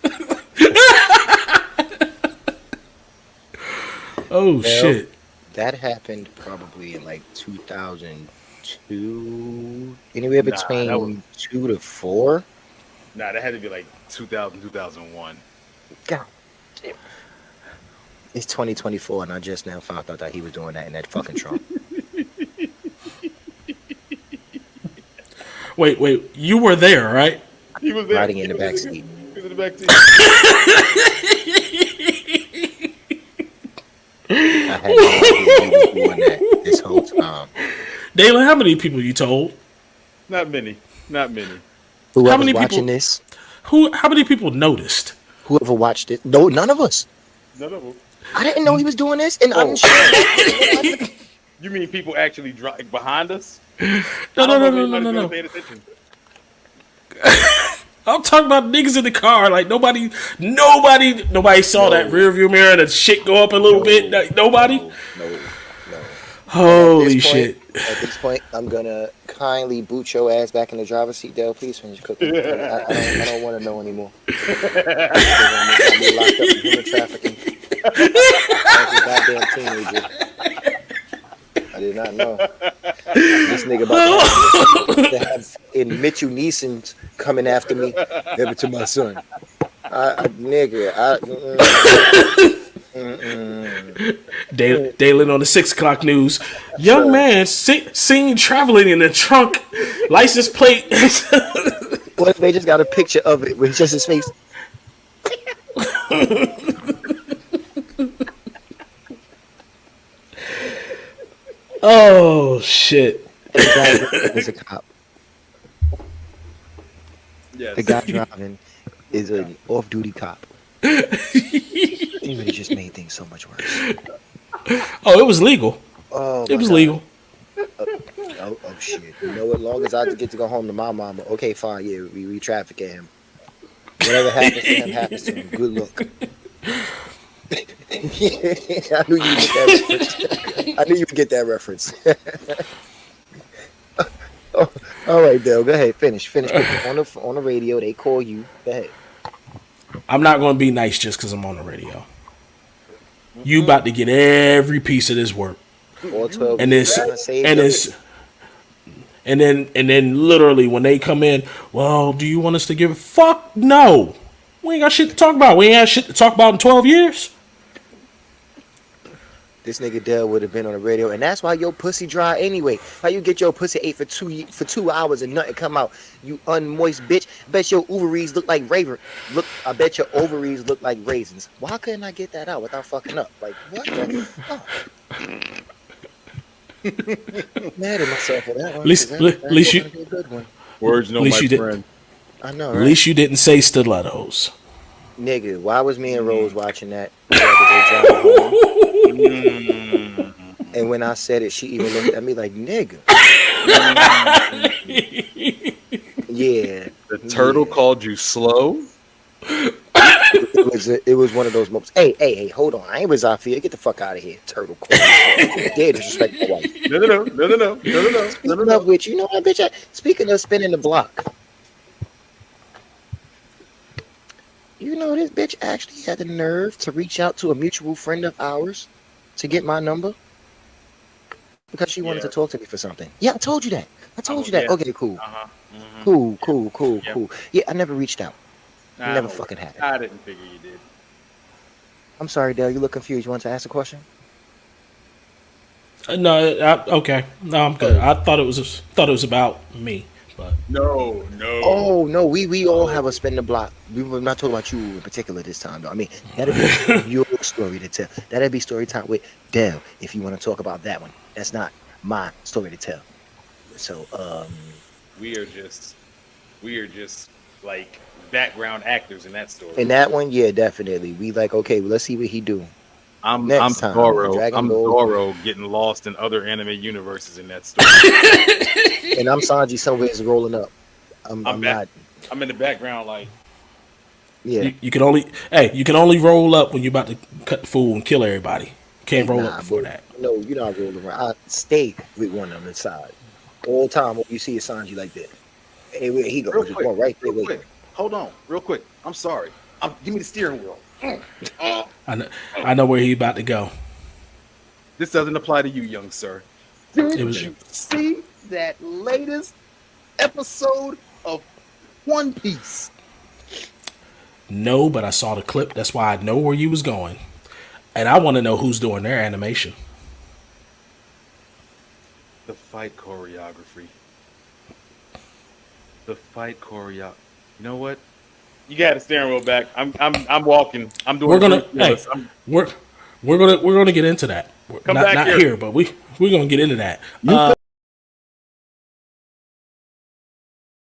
Oh shit. That happened probably in like 2002, anywhere Nah, between that was- 2 to 4. Nah, that had to be like 2000, 2001. God damn. It's 2024, and I just now found out that he was doing that in that fucking trunk. Wait. You were there, right? He was there. Riding in the He was back there. seat. He was in the back seat. I had no idea he was doing that this whole time. Dalen, how many people you told? Not many. Whoever's many watching people- this, How many people noticed? whoever watched it, no, none of us. None of them. I didn't know he was doing this, and I'm Oh. sure. You mean people actually drive behind us? No. Paying attention. I'm talking about niggas in the car. Like nobody saw that rear view mirror and the shit go up a little bit. Like, nobody. No. Holy At this shit. point- At this point, I'm gonna kindly boot your ass back in the driver's seat, Dale. Please finish cooking. I don't want to know anymore. They're gonna get me locked up in human trafficking. As a goddamn teenager. I did not know. This nigga about to have in Mitchell Neeson's coming after me. Give it to my son. Dalen on the 6 o'clock news. Young man seen traveling in a trunk. License plate. What if they just got a picture of it with just his face? Oh shit. The guy is a cop. Yes. The guy driving is an off-duty cop. He really just made things so much worse. Oh, it was legal. Oh, It my was God. legal. Oh shit! You know, as long as I get to go home to my mama, okay, fine. Yeah, we traffic at him. Whatever happens to him happens to him. Good luck. I knew you would get that reference. I knew you would get that reference. Oh, all right, Dale. Go ahead. Finish. On the radio, they call you. Go ahead. I'm not going to be nice just because I'm on the radio. You about to get every piece of this work. All 12. And it's trying to save and your- it's And then literally when they come in, well, do you want us to give? Fuck no. We ain't got shit to talk about. We ain't had shit to talk about in 12 years. This nigga Dell would have been on the radio, and that's why your pussy dry anyway. How you get your pussy ate for 2 hours and nothing come out? You unmoist bitch. I bet your ovaries look like I bet your ovaries look like raisins. Why couldn't I get that out without fucking up? Like what the fuck? Mad at myself for that one. At least you. Be a good one. Words know At least my you did- friend. I know, At right? least you didn't say stilettos. Nigga, why was me and Rose watching that? We had to go drive home. And when I said it, she even looked at me like, nigga. Yeah. The turtle called you slow. It was one of those moments. Hey, hold on. I ain't with Zafia. Get the fuck out of here, turtle. Dead disrespect my wife. No. Love with you know what, bitch? Speaking of spinning the block, you know this bitch actually had the nerve to reach out to a mutual friend of ours to get my number because she wanted to talk to me for something. Yeah, I told you that. Yeah. Okay, cool. Cool. Yeah, I never reached out. Never fucking happened. I didn't figure you did. I'm sorry, Dale. You look confused. You want to ask a question? No, okay. No, I'm good. I thought it was about me, but No. Oh no, we all have a spin the block. We're not talking about you in particular this time, though. I mean, that'd be your story to tell. That'd be story time with Dale if you want to talk about that one. That's not my story to tell. So, We are just like background actors in that story. in that one, yeah, definitely. We like, okay, well, let's see what he do. I'm next time, Zoro. Dragon I'm Ball. Zoro getting lost in other anime universes in that story. And I'm Sanji somewhere's rolling up. I'm back. not. I'm in the background like, Yeah. you can only roll up when you're about to cut the fool and kill everybody. You can't roll up before bro. that. No, you're not rolling around. I stay with one on the side. All the time, what you see is Sanji like that. Hey, where he goes? real Just quick, going right there. real wait. quick. Hold on, real quick. I'm sorry. Give me the steering wheel. I know where he about to go. This doesn't apply to you, young sir. Did you see that latest episode of One Piece? No, but I saw the clip. That's why I know where you was going, and I want to know who's doing their animation. The fight choreography. You know what? You got the steering wheel back. I'm walking. I'm doing. We're gonna get into that. Come Not back here. here, but we're gonna get into that.